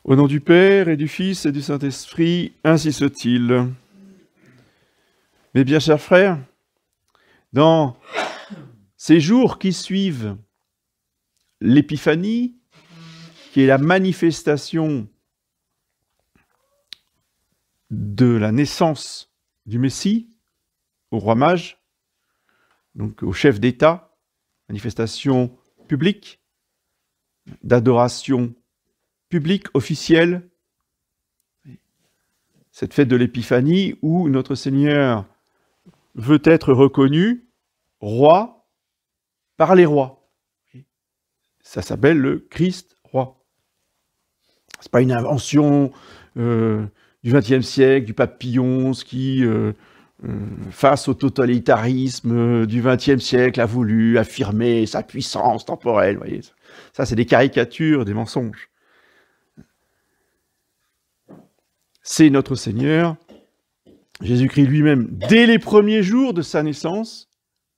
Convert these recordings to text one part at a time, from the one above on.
Au nom du Père et du Fils et du Saint-Esprit, ainsi soit-il. Mes bien chers frères, dans ces jours qui suivent l'Épiphanie, qui est la manifestation de la naissance du Messie au roi mage, donc au chef d'État, manifestation publique, d'adoration publique, officielle, cette fête de l'Épiphanie où notre Seigneur veut être reconnu roi par les rois. Ça s'appelle le Christ roi. C'est pas une invention du XXe siècle, du pape Pie XI qui, face au totalitarisme du XXe siècle, a voulu affirmer sa puissance temporelle. Voyez, ça, c'est des caricatures, des mensonges. C'est notre Seigneur, Jésus-Christ lui-même, dès les premiers jours de sa naissance,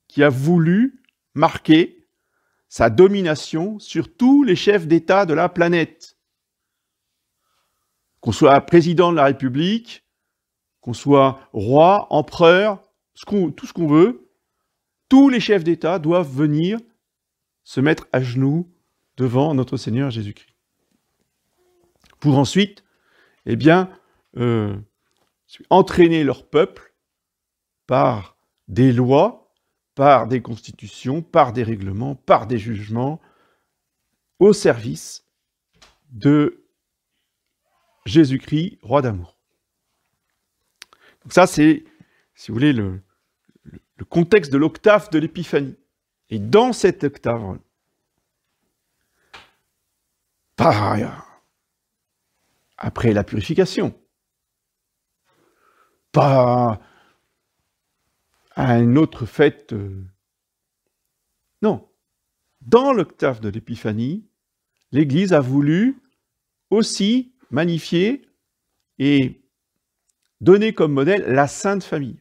qui a voulu marquer sa domination sur tous les chefs d'État de la planète. Qu'on soit président de la République, qu'on soit roi, empereur, tout ce qu'on veut, tous les chefs d'État doivent venir se mettre à genoux devant notre Seigneur Jésus-Christ. Pour ensuite, eh bien, entraîner leur peuple par des lois, par des constitutions, par des règlements, par des jugements, au service de Jésus-Christ, roi d'amour. Donc ça, c'est, si vous voulez, le contexte de l'octave de l'Épiphanie. Et dans cette octave, après la purification, pas à une autre fête. Non. Dans l'octave de l'Épiphanie, l'Église a voulu aussi magnifier et donner comme modèle la Sainte Famille.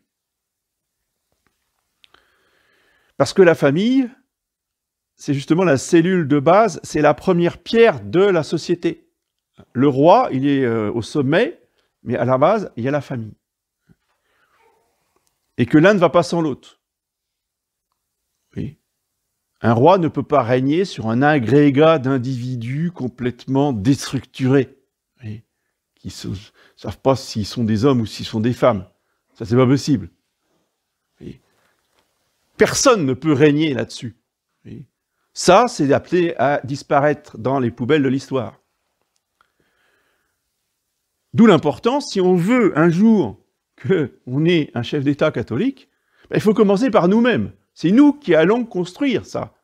Parce que la famille, c'est justement la cellule de base, c'est la première pierre de la société. Le roi, il est au sommet, mais à la base, il y a la famille. Et que l'un ne va pas sans l'autre. Oui. Un roi ne peut pas régner sur un agrégat d'individus complètement déstructurés, oui, qui ne savent pas s'ils sont des hommes ou s'ils sont des femmes. Ça, c'est pas possible. Oui. Personne ne peut régner là-dessus. Oui. Ça, c'est appelé à disparaître dans les poubelles de l'histoire. D'où l'importance, si on veut un jour qu'on ait un chef d'État catholique, il faut commencer par nous-mêmes. C'est nous qui allons construire ça.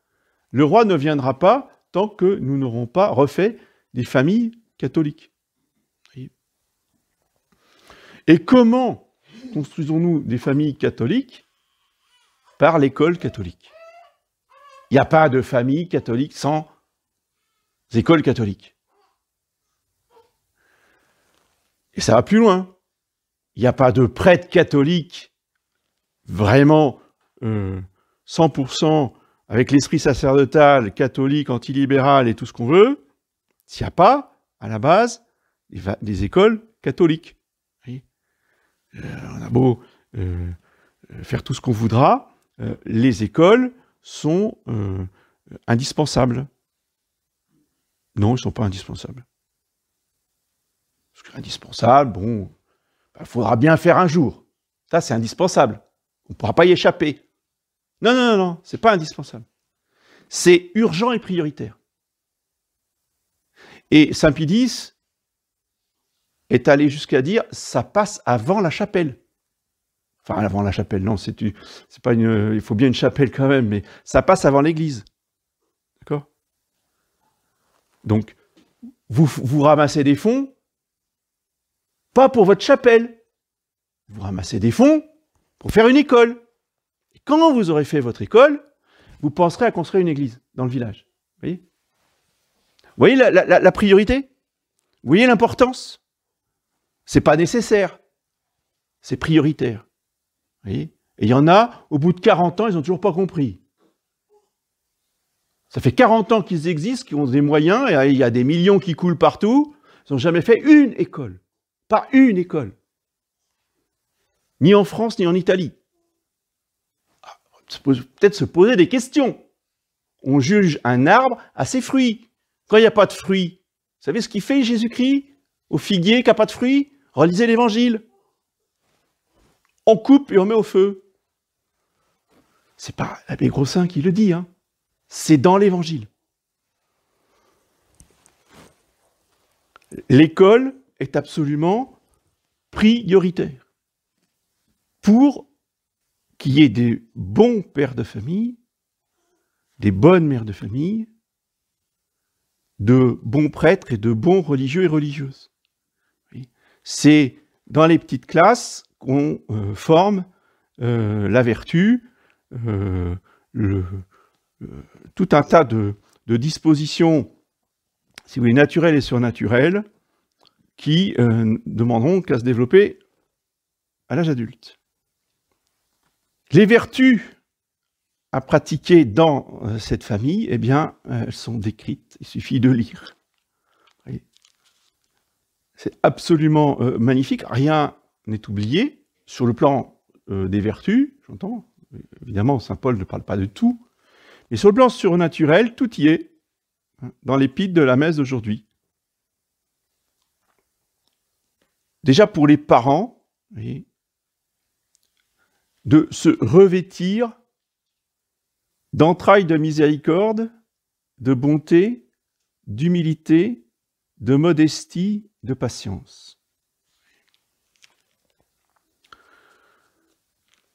Le roi ne viendra pas tant que nous n'aurons pas refait des familles catholiques. Et comment construisons-nous des familles catholiques? Par l'école catholique. Il n'y a pas de famille catholique sans école catholique. Et ça va plus loin. Il n'y a pas de prêtre catholique vraiment 100% avec l'esprit sacerdotal, catholique, antilibéral et tout ce qu'on veut, s'il n'y a pas, à la base, des écoles catholiques. Oui. On a beau faire tout ce qu'on voudra, les écoles sont indispensables. Non, ils ne sont pas indispensables. Parce que indispensable, bon, il faudra bien faire un jour. Ça, c'est indispensable. On ne pourra pas y échapper. Non, non, non, non, ce n'est pas indispensable. C'est urgent et prioritaire. Et Saint Pie X est allé jusqu'à dire ça passe avant la chapelle. Enfin, avant la chapelle, non, c'est pas il faut bien une chapelle quand même, mais ça passe avant l'église. D'accord? Donc, vous ramassez des fonds, pas pour votre chapelle. Vous ramassez des fonds pour faire une école. Et quand vous aurez fait votre école, vous penserez à construire une église dans le village. Vous voyez la priorité? Vous voyez l'importance? C'est pas nécessaire. C'est prioritaire. Vous voyez? Et il y en a, au bout de 40 ans, ils n'ont toujours pas compris. Ça fait 40 ans qu'ils existent, qu'ils ont des moyens, et il y a des millions qui coulent partout. Ils n'ont jamais fait une école. Pas une école. Ni en France, ni en Italie. Peut-être se poser des questions. On juge un arbre à ses fruits. Quand il n'y a pas de fruits, vous savez ce qu'il fait Jésus-Christ au figuier qui n'a pas de fruits? Relisez l'Évangile. On coupe et on met au feu. C'est pas l'abbé Grossin qui le dit, hein. C'est dans l'Évangile. L'école est absolument prioritaire pour qu'il y ait des bons pères de famille, des bonnes mères de famille, de bons prêtres et de bons religieux et religieuses. C'est dans les petites classes qu'on forme la vertu, tout un tas de dispositions, si vous voulez, naturelles et surnaturelles, qui demanderont qu'à se développer à l'âge adulte. Les vertus à pratiquer dans cette famille, eh bien, elles sont décrites, il suffit de lire. C'est absolument magnifique, rien n'est oublié. Sur le plan des vertus, j'entends, évidemment, saint Paul ne parle pas de tout, mais sur le plan surnaturel, tout y est, hein, dans l'épître de la messe d'aujourd'hui. Déjà pour les parents, vous voyez, de se revêtir d'entrailles de miséricorde, de bonté, d'humilité, de modestie, de patience.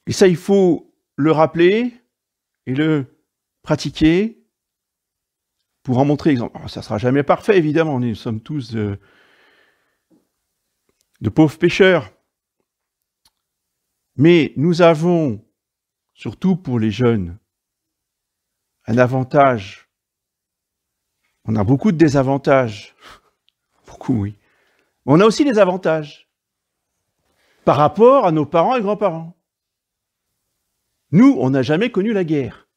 Et ça, il faut le rappeler et le pratiquer pour en montrer l'exemple. Alors, ça ne sera jamais parfait, évidemment, nous sommes tous de pauvres pécheurs. Mais nous avons, surtout pour les jeunes, un avantage. On a beaucoup de désavantages. Beaucoup, oui. Mais on a aussi des avantages par rapport à nos parents et grands-parents. Nous, on n'a jamais connu la guerre.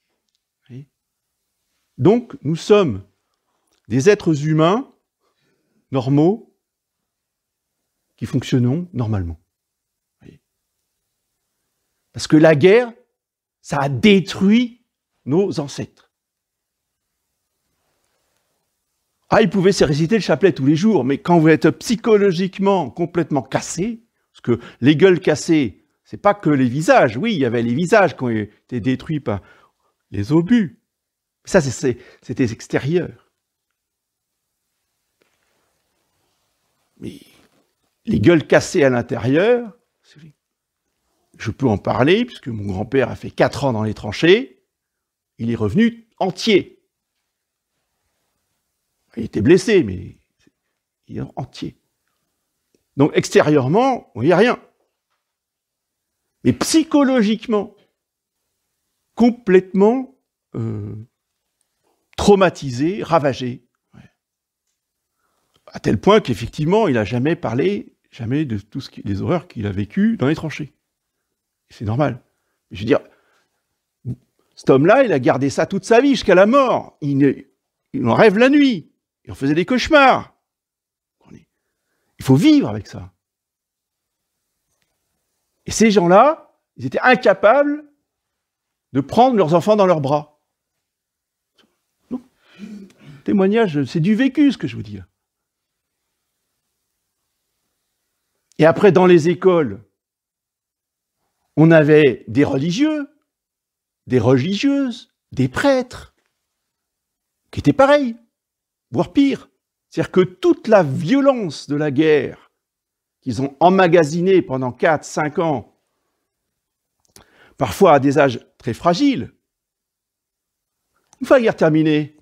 Donc, nous sommes des êtres humains normaux qui fonctionnons normalement. Parce que la guerre, ça a détruit nos ancêtres. Ah, ils pouvaient se réciter le chapelet tous les jours, mais quand vous êtes psychologiquement complètement cassé, parce que les gueules cassées, c'est pas que les visages. Oui, il y avait les visages qui ont été détruits par les obus. Ça, c'était extérieur. Mais les gueules cassées à l'intérieur, je peux en parler, puisque mon grand-père a fait 4 ans dans les tranchées, il est revenu entier. Il était blessé, mais il est entier. Donc extérieurement, il n'y a rien. Mais psychologiquement, complètement traumatisé, ravagé. Ouais. À tel point qu'effectivement, il n'a jamais parlé, jamais de tout les horreurs qu'il a vécues dans les tranchées. C'est normal. Je veux dire, cet homme-là, il a gardé ça toute sa vie, jusqu'à la mort. Il en rêve la nuit. Il en faisait des cauchemars. Il faut vivre avec ça. Et ces gens-là, ils étaient incapables de prendre leurs enfants dans leurs bras. Non. Témoignage, c'est du vécu, ce que je vous dis là. Et après, dans les écoles, on avait des religieux, des religieuses, des prêtres, qui étaient pareils, voire pire. C'est-à-dire que toute la violence de la guerre qu'ils ont emmagasinée pendant 4, 5 ans, parfois à des âges très fragiles, une fois la guerre terminée,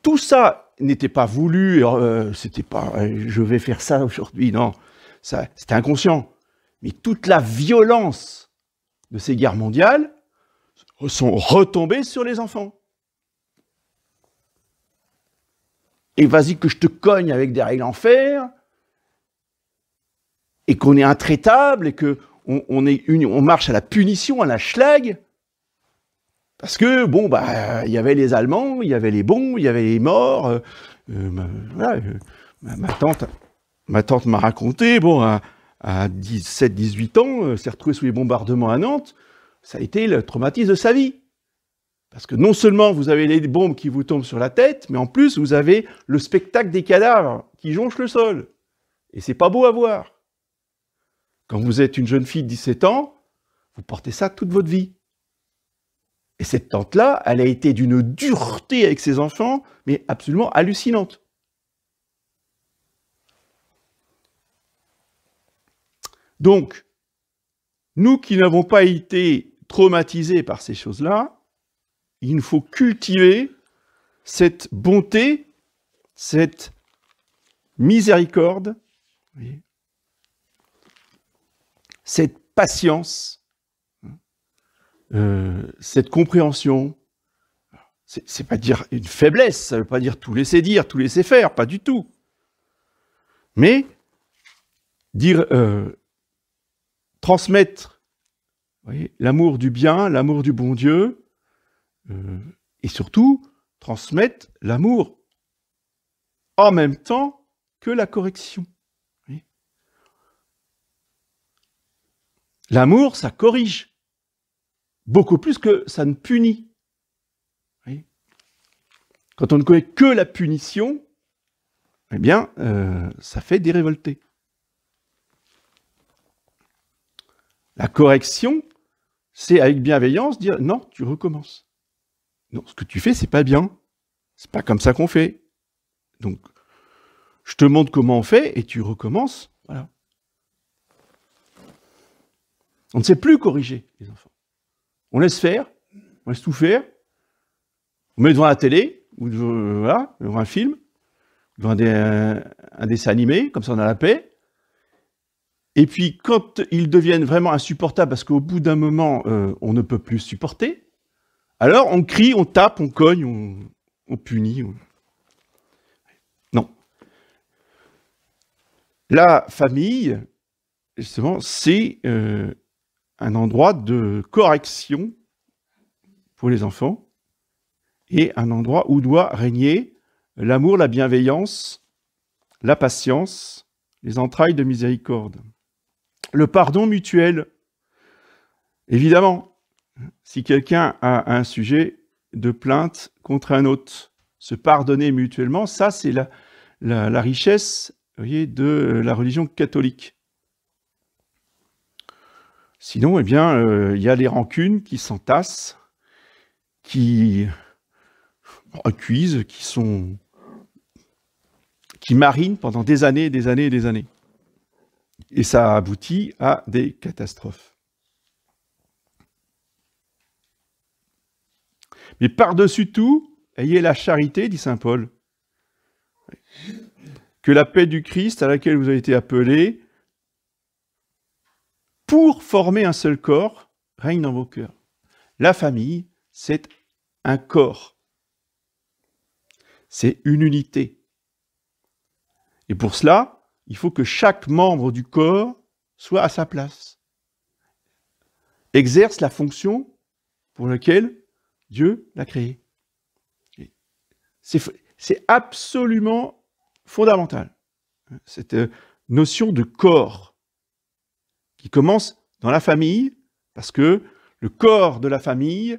tout ça n'était pas voulu, c'était pas je vais faire ça aujourd'hui, non, c'était inconscient. Mais toute la violence de ces guerres mondiales sont retombées sur les enfants. Et vas-y que je te cogne avec des règles en fer, et qu'on est intraitable, et qu'on marche à la punition, à la schlag, parce que, bon, bah, il y avait les Allemands, il y avait les bons, il y avait les morts, ma tante m'a raconté, bon, à 17-18 ans, s'est retrouvée sous les bombardements à Nantes, ça a été le traumatisme de sa vie. Parce que non seulement vous avez les bombes qui vous tombent sur la tête, mais en plus vous avez le spectacle des cadavres qui jonchent le sol. Et c'est pas beau à voir. Quand vous êtes une jeune fille de 17 ans, vous portez ça toute votre vie. Et cette tante-là, elle a été d'une dureté avec ses enfants, mais absolument hallucinante. Donc, nous qui n'avons pas été traumatisés par ces choses-là, il nous faut cultiver cette bonté, cette miséricorde, cette patience, cette compréhension. C'est pas dire une faiblesse, ça ne veut pas dire tout laisser dire, tout laisser faire, pas du tout. Mais dire, transmettre l'amour du bien, l'amour du bon Dieu, et surtout transmettre l'amour en même temps que la correction. L'amour, ça corrige, beaucoup plus que ça ne punit. Quand on ne connaît que la punition, eh bien, ça fait des révoltés. La correction, c'est avec bienveillance dire non, tu recommences. Non, ce que tu fais, c'est pas bien. C'est pas comme ça qu'on fait. Donc, je te montre comment on fait et tu recommences. Voilà. On ne sait plus corriger les enfants. On laisse faire, on laisse tout faire. On met devant la télé, ou devant un film, devant un dessin animé, comme ça on a la paix. Et puis, quand ils deviennent vraiment insupportables, parce qu'au bout d'un moment, on ne peut plus supporter, alors on crie, on tape, on cogne, on punit. Non. La famille, justement, c'est un endroit de correction pour les enfants et un endroit où doit régner l'amour, la bienveillance, la patience, les entrailles de miséricorde. Le pardon mutuel. Évidemment, si quelqu'un a un sujet de plainte contre un autre, se pardonner mutuellement, ça c'est la richesse, vous voyez, de la religion catholique. Sinon, eh bien, il y a les rancunes qui s'entassent, qui cuisent, qui marinent pendant des années, des années et des années. Et ça aboutit à des catastrophes. Mais par-dessus tout, ayez la charité, dit saint Paul. Que la paix du Christ à laquelle vous avez été appelés, pour former un seul corps, règne dans vos cœurs. La famille, c'est un corps. C'est une unité. Et pour cela, il faut que chaque membre du corps soit à sa place. Exerce la fonction pour laquelle Dieu l'a créé. C'est absolument fondamental. Cette notion de corps qui commence dans la famille, parce que le corps de la famille,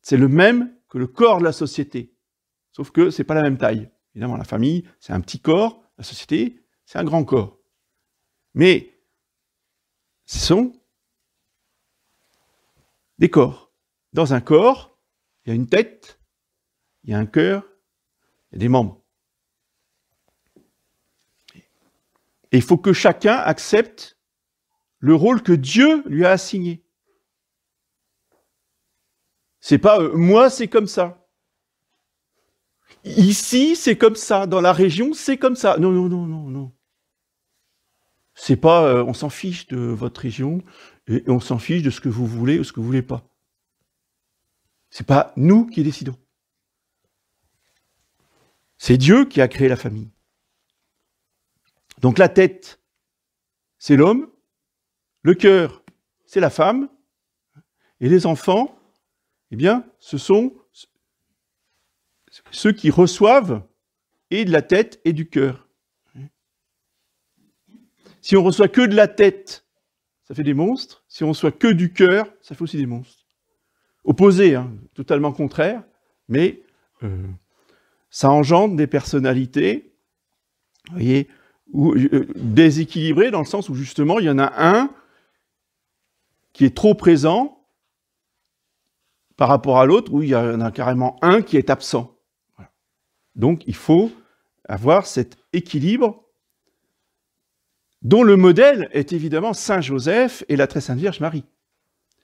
c'est le même que le corps de la société. Sauf que ce n'est pas la même taille. Évidemment, la famille, c'est un petit corps, la société, c'est un grand corps. Mais ce sont des corps. Dans un corps, il y a une tête, il y a un cœur, il y a des membres. Et il faut que chacun accepte le rôle que Dieu lui a assigné. C'est pas moi, c'est comme ça. Ici, c'est comme ça. Dans la région, c'est comme ça. Non, non, non, non, non. C'est pas on s'en fiche de votre région et on s'en fiche de ce que vous voulez ou ce que vous voulez pas. C'est pas nous qui décidons. C'est Dieu qui a créé la famille. Donc la tête, c'est l'homme, le cœur, c'est la femme, et les enfants, eh bien, ce sont ceux qui reçoivent et de la tête et du cœur. Si on reçoit que de la tête, ça fait des monstres. Si on reçoit que du cœur, ça fait aussi des monstres. Opposés, hein, totalement contraires, mais ça engendre des personnalités, vous voyez, déséquilibrées dans le sens où justement il y en a un qui est trop présent par rapport à l'autre, où il y en a carrément un qui est absent. Voilà. Donc il faut avoir cet équilibre dont le modèle est évidemment Saint Joseph et la Très Sainte Vierge Marie.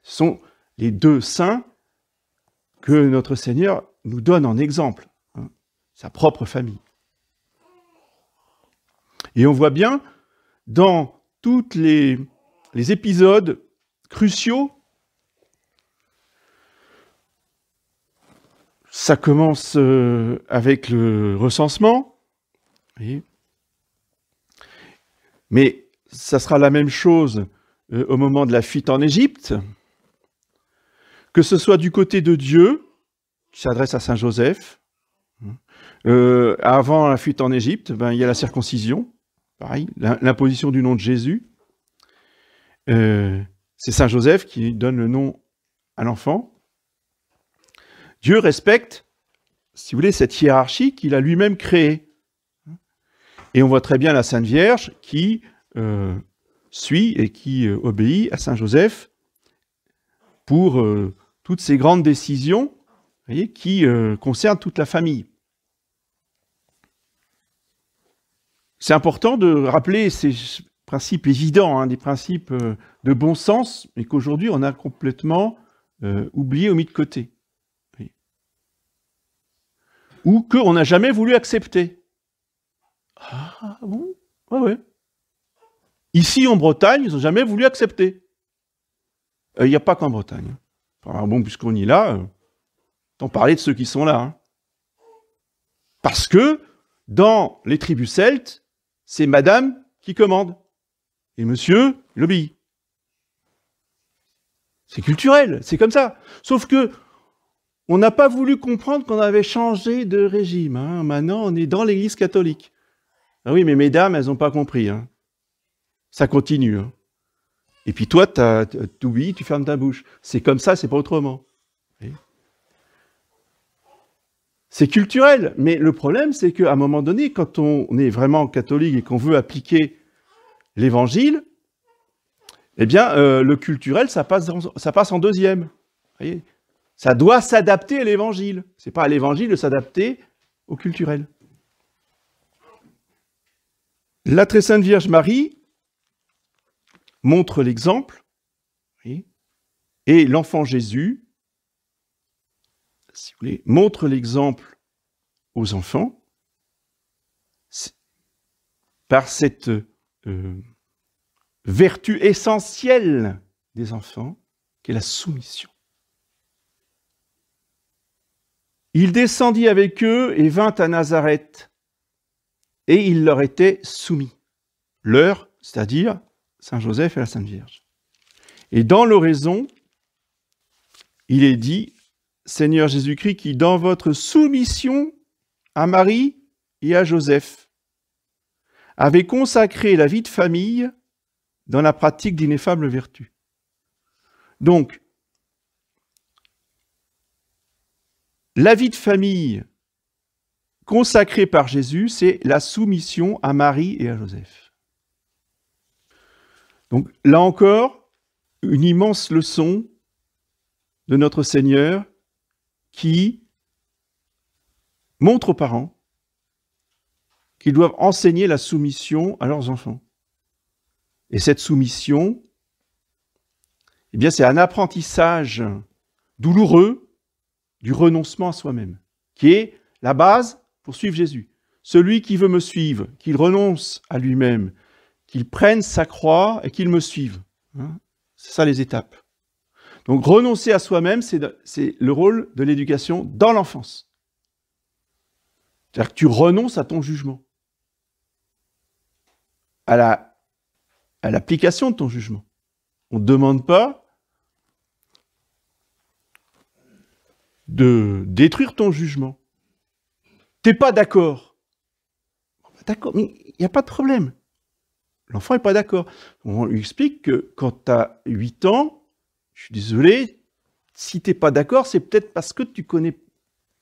Ce sont les deux saints que notre Seigneur nous donne en exemple, hein, sa propre famille. Et on voit bien dans tous les épisodes cruciaux, ça commence avec le recensement, vous voyez. Mais ça sera la même chose au moment de la fuite en Égypte, que ce soit du côté de Dieu, qui s'adresse à Saint Joseph. Avant la fuite en Égypte, il y a la circoncision, pareil, l'imposition du nom de Jésus. C'est Saint Joseph qui donne le nom à l'enfant. Dieu respecte, si vous voulez, cette hiérarchie qu'il a lui-même créée. Et on voit très bien la Sainte Vierge qui suit et qui obéit à Saint Joseph pour toutes ces grandes décisions, vous voyez, qui concernent toute la famille. C'est important de rappeler ces principes évidents, hein, des principes de bon sens, mais qu'aujourd'hui on a complètement oublié ou mis de côté. Oui. Ou qu'on n'a jamais voulu accepter. Ah bon? Ouais. Ici en Bretagne, ils n'ont jamais voulu accepter. Il n'y a pas qu'en Bretagne. Enfin, bon, puisqu'on y est là, t'en parler de ceux qui sont là. Hein. Parce que dans les tribus celtes, c'est madame qui commande. Et monsieur, il obéit. C'est culturel, c'est comme ça. Sauf que on n'a pas voulu comprendre qu'on avait changé de régime. Hein. Maintenant, on est dans l'Église catholique. Ah oui, mais mesdames, elles n'ont pas compris. Hein. Ça continue. Hein. Et puis toi, tu oublies, tu fermes ta bouche. C'est comme ça, c'est pas autrement. C'est culturel, mais le problème, c'est qu'à un moment donné, quand on est vraiment catholique et qu'on veut appliquer l'Évangile, eh bien, le culturel, ça passe en deuxième. Vous voyez, ça doit s'adapter à l'Évangile. C'est pas à l'Évangile de s'adapter au culturel. La Très Sainte Vierge Marie montre l'exemple, oui, et l'enfant Jésus, si vous voulez, montre l'exemple aux enfants par cette vertu essentielle des enfants, qui est la soumission. Il descendit avec eux et vint à Nazareth, et il leur était soumis. Leur, c'est-à-dire Saint Joseph et la Sainte Vierge. Et dans l'oraison, il est dit, Seigneur Jésus-Christ, qui dans votre soumission à Marie et à Joseph, avait consacré la vie de famille dans la pratique d'ineffables vertus. Donc, la vie de famille consacrée par Jésus, c'est la soumission à Marie et à Joseph. Donc, là encore, une immense leçon de notre Seigneur qui montre aux parents qu'ils doivent enseigner la soumission à leurs enfants. Et cette soumission, eh bien, c'est un apprentissage douloureux du renoncement à soi-même, qui est la base pour suivre Jésus. Celui qui veut me suivre, qu'il renonce à lui-même, qu'il prenne sa croix et qu'il me suive. Hein, c'est ça les étapes. Donc renoncer à soi-même, c'est le rôle de l'éducation dans l'enfance. C'est-à-dire que tu renonces à ton jugement, à l'application de ton jugement. On ne demande pas de détruire ton jugement. Tu n'es pas d'accord. d'accord, mais il n'y a pas de problème. L'enfant n'est pas d'accord. On lui explique que quand tu as 8 ans, je suis désolé, si tu n'es pas d'accord, c'est peut-être parce que tu connais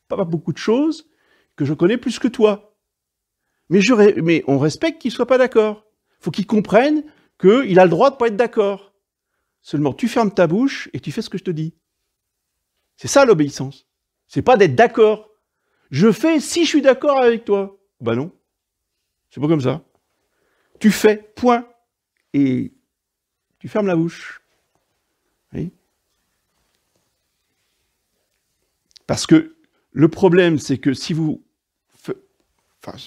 pas beaucoup de choses que je connais plus que toi. Mais on respecte qu'il ne soit pas d'accord. Il faut qu'il comprenne qu'il a le droit de ne pas être d'accord. Seulement, tu fermes ta bouche et tu fais ce que je te dis. C'est ça l'obéissance. C'est pas d'être d'accord. Je fais si je suis d'accord avec toi. Ben non. C'est pas comme ça. Tu fais, point. Et tu fermes la bouche. Oui. Parce que le problème, c'est que si vous... Enfin,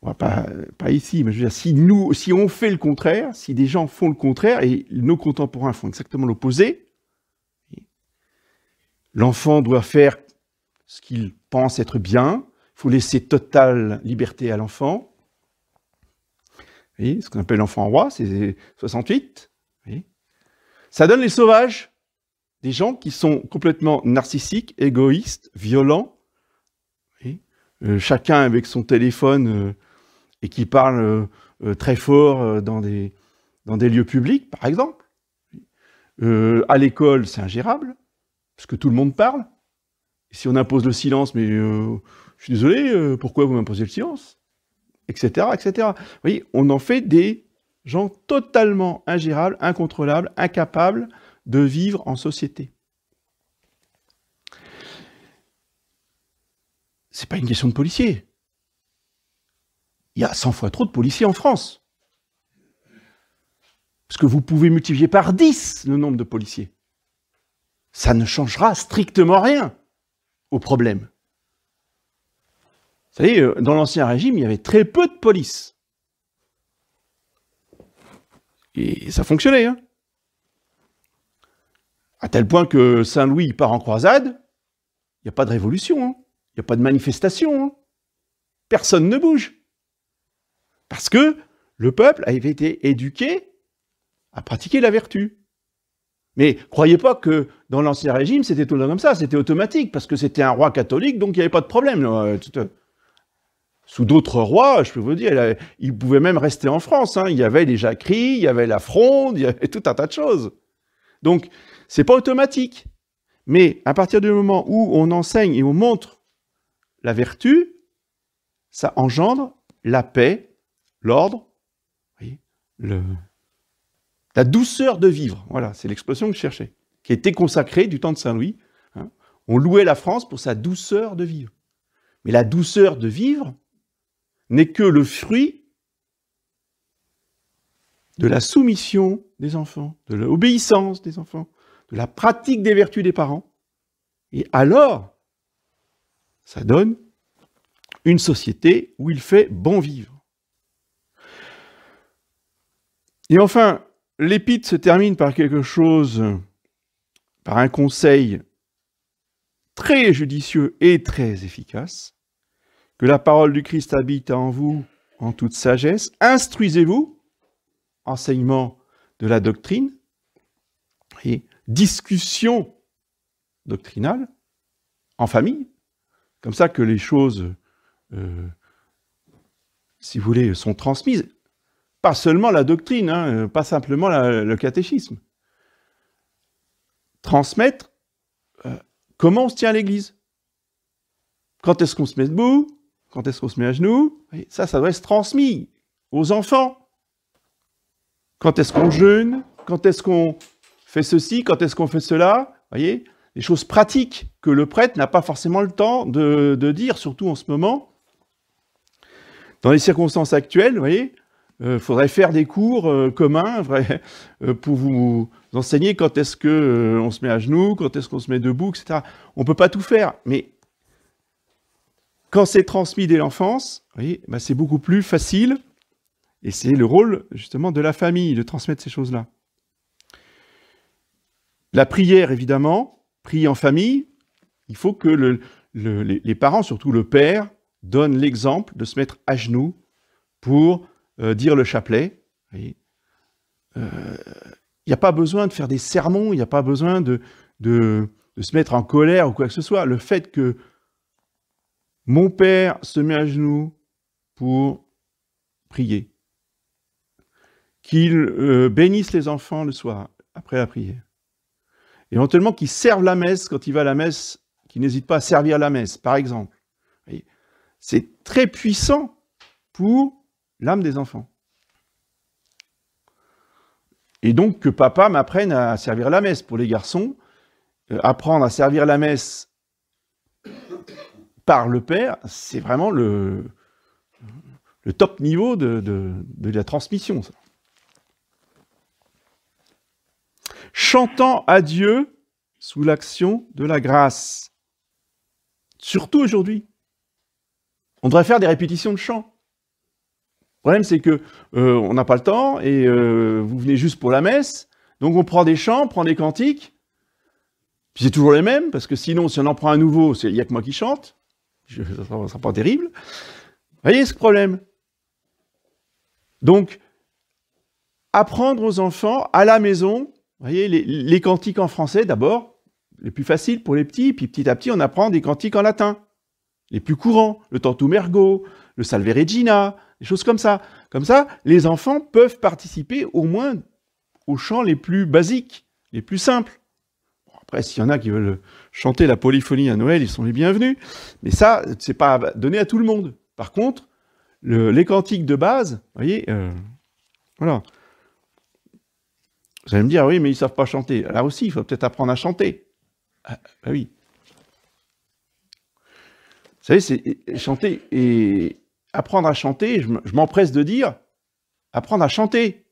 on va pas ici, mais je veux dire, si on fait le contraire, si des gens font le contraire, et nos contemporains font exactement l'opposé, l'enfant doit faire ce qu'il pense être bien, il faut laisser totale liberté à l'enfant. Vous voyez, ce qu'on appelle l'enfant roi, c'est 68. Vous voyez, ça donne les sauvages, des gens qui sont complètement narcissiques, égoïstes, violents, vous voyez, chacun avec son téléphone et qui parle très fort dans des lieux publics, par exemple. À l'école, c'est ingérable, parce que tout le monde parle. Et si on impose le silence, mais je suis désolé, pourquoi vous m'imposez le silence, etc., etc. Vous voyez, on en fait des gens totalement ingérables, incontrôlables, incapables de vivre en société. C'est pas une question de policiers. Il y a 100 fois trop de policiers en France. Parce que vous pouvez multiplier par 10 le nombre de policiers. Ça ne changera strictement rien au problème. Vous savez, dans l'Ancien Régime, il y avait très peu de police. Et ça fonctionnait. Hein. À tel point que Saint-Louis part en croisade, il n'y a pas de révolution, hein. Il n'y a pas de manifestation. Hein. Personne ne bouge. Parce que le peuple avait été éduqué à pratiquer la vertu. Mais croyez pas que dans l'Ancien Régime, c'était tout le temps comme ça, c'était automatique, parce que c'était un roi catholique, donc il n'y avait pas de problème. Sous d'autres rois, je peux vous dire, ils pouvaient même rester en France. Hein. Il y avait les jacqueries, il y avait la fronde, il y avait tout un tas de choses. Donc, c'est pas automatique. Mais à partir du moment où on enseigne et on montre la vertu, ça engendre la paix, l'ordre, la douceur de vivre. Voilà, c'est l'expression que je cherchais, qui a été consacrée du temps de Saint-Louis. Hein. On louait la France pour sa douceur de vivre. Mais la douceur de vivre n'est que le fruit de la soumission des enfants, de l'obéissance des enfants, de la pratique des vertus des parents. Et alors, ça donne une société où il fait bon vivre. Et enfin, l'épître se termine par quelque chose, par un conseil très judicieux et très efficace. Que la parole du Christ habite en vous en toute sagesse. Instruisez-vous, enseignement de la doctrine, et discussion doctrinale en famille, comme ça que les choses, si vous voulez, sont transmises. Pas seulement la doctrine, hein, pas simplement le catéchisme. Transmettre comment on se tient à l'église. Quand est-ce qu'on se met debout? Quand est-ce qu'on se met à genoux? Ça doit être transmis aux enfants. Quand est-ce qu'on jeûne? Quand est-ce qu'on fait ceci? Quand est-ce qu'on fait cela? Vous voyez, des choses pratiques que le prêtre n'a pas forcément le temps de dire, surtout en ce moment. Dans les circonstances actuelles, vous voyez, faudrait faire des cours communs pour vous enseigner quand est-ce qu'on se met à genoux, quand est-ce qu'on se met debout, etc. On ne peut pas tout faire, mais quand c'est transmis dès l'enfance, vous voyez, ben c'est beaucoup plus facile, et c'est le rôle justement de la famille de transmettre ces choses-là. La prière, évidemment, prier en famille, il faut que les parents, surtout le père, donnent l'exemple de se mettre à genoux pour dire le chapelet. Il n'y a pas besoin de faire des sermons, il n'y a pas besoin de se mettre en colère ou quoi que ce soit. Le fait que mon père se met à genoux pour prier. Qu'ils bénissent les enfants le soir, après la prière. Éventuellement, qu'ils servent la messe quand il va à la messe, qu'ils n'hésitent pas à servir la messe, par exemple. C'est très puissant pour l'âme des enfants. Et donc, que papa m'apprenne à servir la messe. Pour les garçons, apprendre à servir la messe par le père, c'est vraiment le top niveau de la transmission. Ça. Chantant à Dieu sous l'action de la grâce. Surtout aujourd'hui. On devrait faire des répétitions de chants. Le problème, c'est que on n'a pas le temps et vous venez juste pour la messe. Donc on prend des chants, on prend des cantiques. Puis c'est toujours les mêmes, parce que sinon, si on en prend un nouveau, il n'y a que moi qui chante. Ça ne sera pas terrible. Vous voyez ce problème? Donc, apprendre aux enfants à la maison, vous voyez, les cantiques en français d'abord, les plus faciles pour les petits, puis petit à petit, on apprend des cantiques en latin. Les plus courants, le Tantum Ergo, le Salve Regina, des choses comme ça. Comme ça, les enfants peuvent participer au moins aux chants les plus basiques, les plus simples. Bon, après, s'il y en a qui veulent chanter la polyphonie à Noël, ils sont les bienvenus. Mais ça, c'est pas donné à tout le monde. Par contre, les cantiques de base, vous voyez, voilà. Vous allez me dire, oui, mais ils ne savent pas chanter. Là aussi, il faut peut-être apprendre à chanter. Ah, bah oui. Vous savez, c'est chanter et apprendre à chanter, je m'empresse de dire, apprendre à chanter.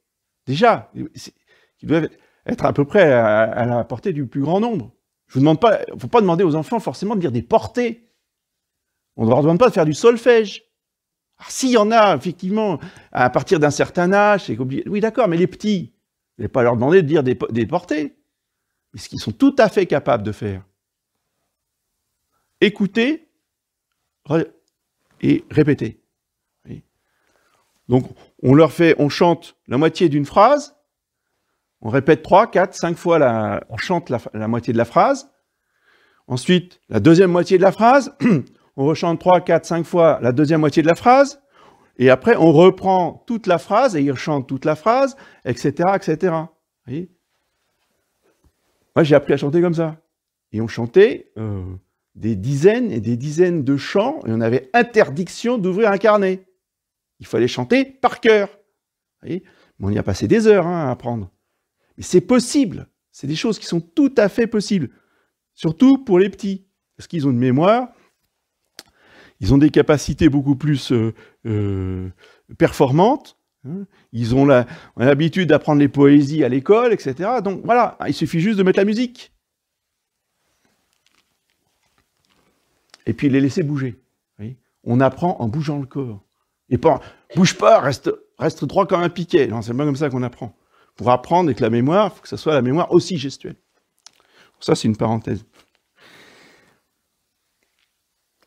Déjà, qui doivent être à peu près à la portée du plus grand nombre. Je vous demande pas, il ne faut pas demander aux enfants forcément de dire des portées. On ne leur demande pas de faire du solfège. Alors, s'il y en a, effectivement, à partir d'un certain âge, c'est obligé. Oui, d'accord, mais les petits, vous n'allez pas leur demander de dire des portées. Mais ce qu'ils sont tout à fait capables de faire. Écouter et répéter. Oui. Donc, on chante la moitié d'une phrase, on répète 3, 4, 5 fois, on chante la moitié de la phrase. Ensuite, la deuxième moitié de la phrase, on rechante 3, 4, 5 fois la deuxième moitié de la phrase, et après, on reprend toute la phrase, et ils rechantent toute la phrase, etc., etc. Vous voyez ? Moi, j'ai appris à chanter comme ça. Et on chantait des dizaines et des dizaines de chants, et on avait interdiction d'ouvrir un carnet. Il fallait chanter par cœur. Vous voyez ? Mais on y a passé des heures à apprendre. Mais c'est possible. C'est des choses qui sont tout à fait possibles. Surtout pour les petits. Parce qu'ils ont une mémoire, ils ont des capacités beaucoup plus performantes. Ils ont l'habitude d'apprendre les poésies à l'école, etc. Donc voilà, il suffit juste de mettre la musique. Et puis les laisser bouger. Oui. On apprend en bougeant le corps. Et pas, bouge pas, reste droit comme un piquet. Non, c'est pas comme ça qu'on apprend. Pour apprendre avec la mémoire, il faut que ça soit la mémoire aussi gestuelle. Ça, c'est une parenthèse.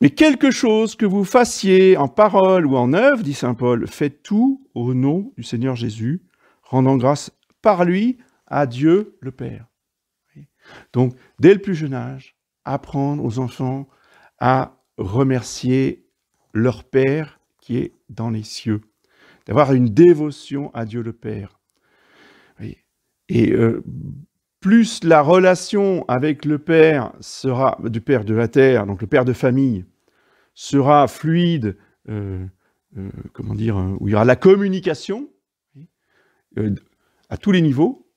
Mais quelque chose que vous fassiez en parole ou en œuvre, dit saint Paul, faites tout au nom du Seigneur Jésus, rendant grâce par lui à Dieu le Père. Donc, dès le plus jeune âge, apprendre aux enfants à remercier leur Père qui est dans les cieux, d'avoir une dévotion à Dieu le Père. Et plus la relation avec le Père sera, du Père de la terre, donc le Père de famille, sera fluide, comment dire, où il y aura la communication à tous les niveaux,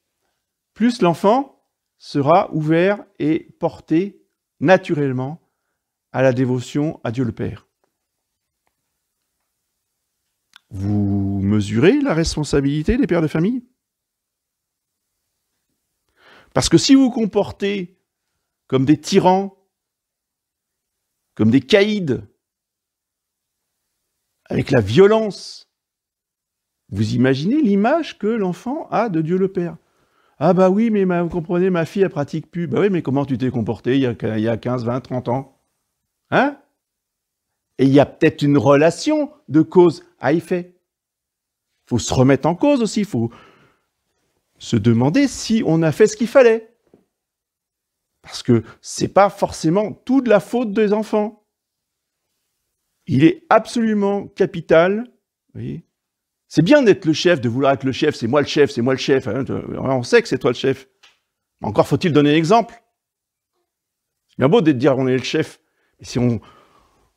plus l'enfant sera ouvert et porté naturellement à la dévotion à Dieu le Père. Vous mesurez la responsabilité des pères de famille ? Parce que si vous vous comportez comme des tyrans, comme des caïds, avec la violence, vous imaginez l'image que l'enfant a de Dieu le Père. Ah bah oui, mais vous comprenez, ma fille, elle pratique plus. Bah oui, mais comment tu t'es comporté il y a 15, 20, 30 ans ? Hein ? Et il y a peut-être une relation de cause à effet. Il faut se remettre en cause aussi, il faut se demander si on a fait ce qu'il fallait. Parce que c'est pas forcément toute la faute des enfants. il est absolument capital. Vous voyez, c'est bien d'être le chef, de vouloir être le chef, c'est moi le chef, c'est moi le chef. Hein, on sait que c'est toi le chef. Encore faut-il donner l'exemple. C'est bien beau de dire on est le chef. Mais si on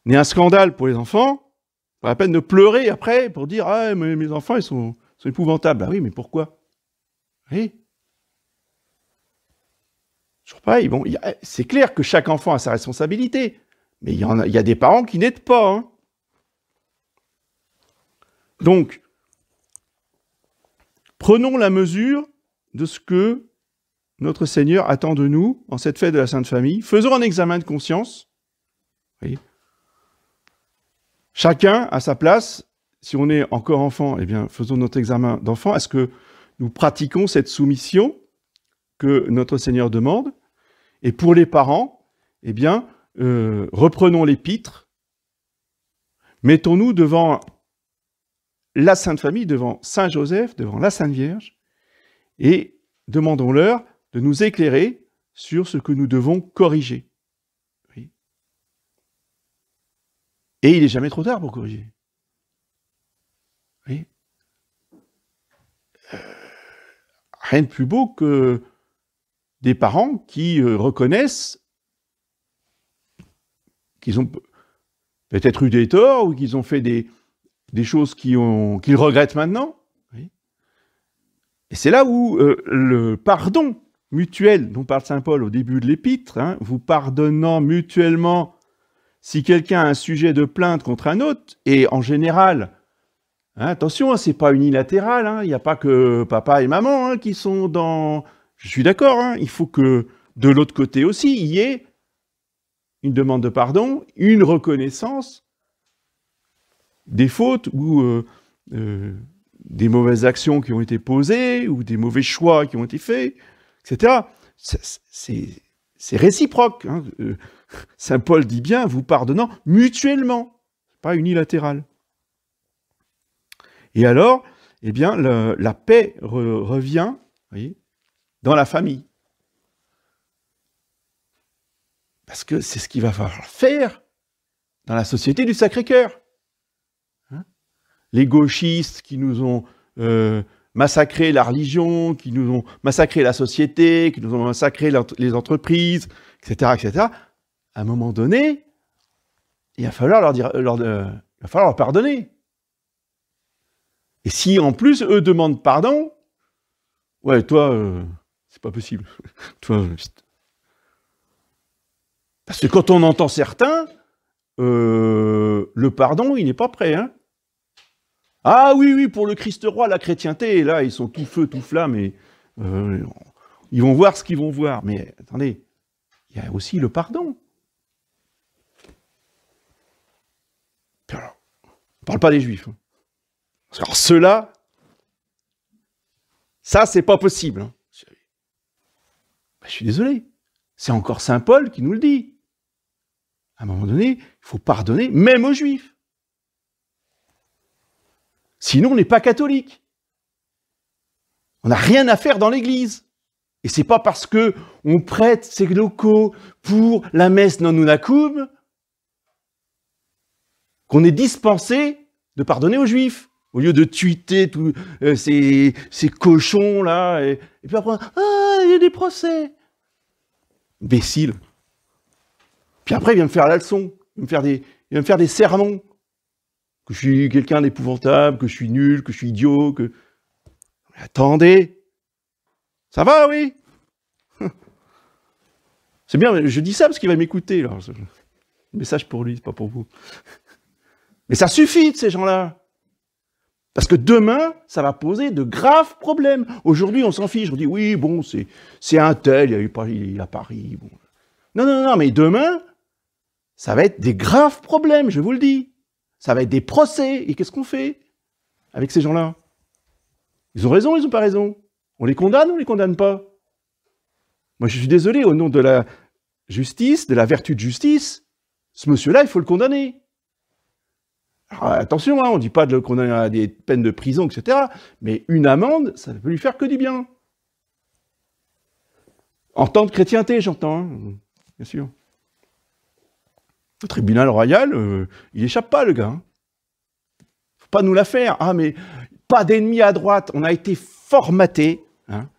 est un scandale pour les enfants, pas la peine de pleurer après pour dire ah mais mes enfants ils sont épouvantables. Ah oui, mais pourquoi? Oui. Toujours pareil. Bon, c'est clair que chaque enfant a sa responsabilité, mais il y a des parents qui n'aident pas. Hein. Donc, prenons la mesure de ce que notre Seigneur attend de nous en cette fête de la Sainte Famille. Faisons un examen de conscience. Vous voyez, chacun à sa place. Si on est encore enfant, eh bien, faisons notre examen d'enfant. Est-ce que nous pratiquons cette soumission que notre Seigneur demande? Et pour les parents, eh bien, reprenons l'épître. Mettons-nous devant la Sainte Famille, devant Saint Joseph, devant la Sainte Vierge, et demandons-leur de nous éclairer sur ce que nous devons corriger. Oui. Et il n'est jamais trop tard pour corriger. Oui. Rien de plus beau que des parents qui reconnaissent qu'ils ont peut-être eu des torts ou qu'ils ont fait des choses qu'ils regrettent maintenant. Oui. Et c'est là où le pardon mutuel dont parle saint Paul au début de l'épître, hein, vous pardonnant mutuellement si quelqu'un a un sujet de plainte contre un autre, et en général, hein, attention, hein, c'est pas unilatéral, hein, il n'y a pas que papa et maman hein, qui sont dans... Je suis d'accord, hein, il faut que de l'autre côté aussi, il y ait une demande de pardon, une reconnaissance des fautes ou des mauvaises actions qui ont été posées, ou des mauvais choix qui ont été faits, etc. C'est réciproque. Hein. Saint Paul dit bien, vous pardonnant mutuellement, pas unilatéral. Et alors, eh bien, la paix revient, vous voyez, dans la famille. Parce que c'est ce qu'il va falloir faire dans la société du Sacré-Cœur. Hein, les gauchistes qui nous ont massacré la religion, qui nous ont massacré la société, qui nous ont massacré les entreprises, etc., etc., à un moment donné, il va falloir leur pardonner. Et si en plus eux demandent pardon, ouais, toi, c'est pas possible. Toi, parce que quand on entend certains, le pardon, il n'est pas prêt. Hein. Ah oui, pour le Christ roi, la chrétienté, là, ils sont tout feu, tout flamme, et ils vont voir ce qu'ils vont voir. Mais attendez, il y a aussi le pardon. Alors, on ne parle pas des Juifs. Hein. Alors ceux-là, ça, c'est pas possible. Hein. Ben, je suis désolé. C'est encore saint Paul qui nous le dit. À un moment donné, il faut pardonner, même aux Juifs. Sinon, on n'est pas catholique. On n'a rien à faire dans l'Église. Et c'est pas parce que on prête ses locaux pour la messe non unacum qu'on est dispensé de pardonner aux Juifs. Au lieu de tweeter tous ces cochons-là, et puis après, ah, il y a des procès. Imbécile. Puis après, il vient me faire la leçon. Il va me faire des sermons. Que je suis quelqu'un d'épouvantable, que je suis nul, que je suis idiot, que... Mais attendez. Ça va, oui. C'est bien, je dis ça parce qu'il va m'écouter. Le message pour lui, c'est pas pour vous. Mais ça suffit de ces gens-là. Parce que demain, ça va poser de graves problèmes. Aujourd'hui, on s'en fiche. On dit, oui, bon, c'est un tel, il est à Paris. Bon. Non, mais demain, ça va être des graves problèmes, je vous le dis. Ça va être des procès. Et qu'est-ce qu'on fait avec ces gens-là? Ils ont raison, ils n'ont pas raison. On les condamne ou on les condamne pas? Moi, je suis désolé, au nom de la justice, de la vertu de justice, ce monsieur-là, il faut le condamner. Alors, attention, hein, on ne dit pas de le condamner à des peines de prison, etc. Mais une amende, ça ne peut lui faire que du bien. En temps de chrétienté, j'entends, hein, bien sûr. Au tribunal royal, il échappe pas, le gars. Hein. Faut pas nous la faire. Ah, mais pas d'ennemis à droite. On a été formaté hein,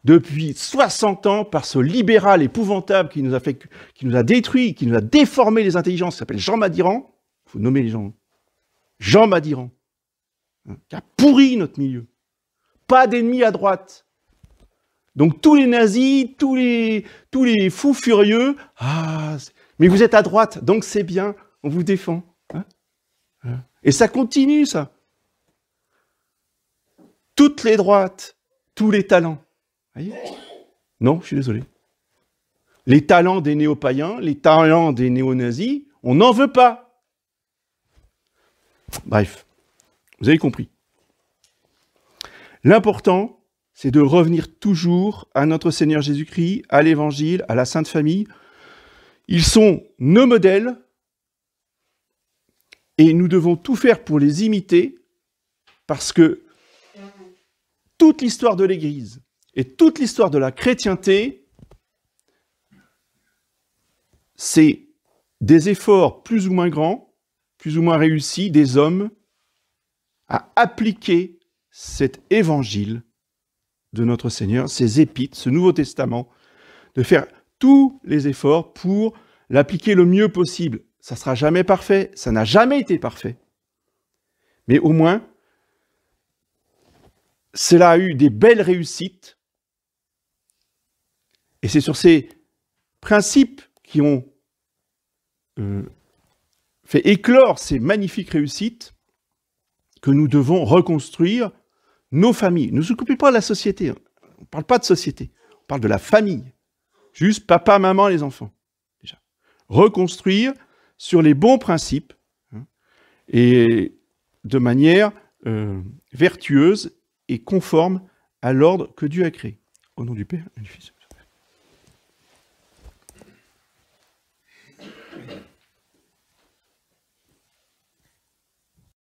depuis 60 ans par ce libéral épouvantable qui nous a détruit, qui nous a déformé les intelligences, qui s'appelle Jean Madiran. Il faut nommer les gens. Jean Madiran. Hein, qui a pourri notre milieu. Pas d'ennemis à droite. Donc tous les nazis, tous les fous furieux, mais vous êtes à droite, donc c'est bien, on vous défend. Hein. Et ça continue, ça. Toutes les droites, tous les talents. Voyez ? Non, je suis désolé. Les talents des néo-païens, les talents des néo-nazis, on n'en veut pas. Bref, vous avez compris. L'important, c'est de revenir toujours à notre Seigneur Jésus-Christ, à l'Évangile, à la Sainte Famille. Ils sont nos modèles et nous devons tout faire pour les imiter parce que toute l'histoire de l'Église et toute l'histoire de la chrétienté, c'est des efforts plus ou moins grands, plus ou moins réussis des hommes à appliquer cet Évangile de notre Seigneur, ces épîtres, ce Nouveau Testament, de faire tous les efforts pour l'appliquer le mieux possible. Ça ne sera jamais parfait, ça n'a jamais été parfait. Mais au moins, cela a eu des belles réussites. Et c'est sur ces principes qui ont fait éclore ces magnifiques réussites que nous devons reconstruire nos familles. Ne vous occupez pas de la société. Hein. On ne parle pas de société. On parle de la famille. Juste papa, maman, les enfants. Déjà. Reconstruire sur les bons principes hein, et de manière vertueuse et conforme à l'ordre que Dieu a créé. Au nom du Père et du Fils.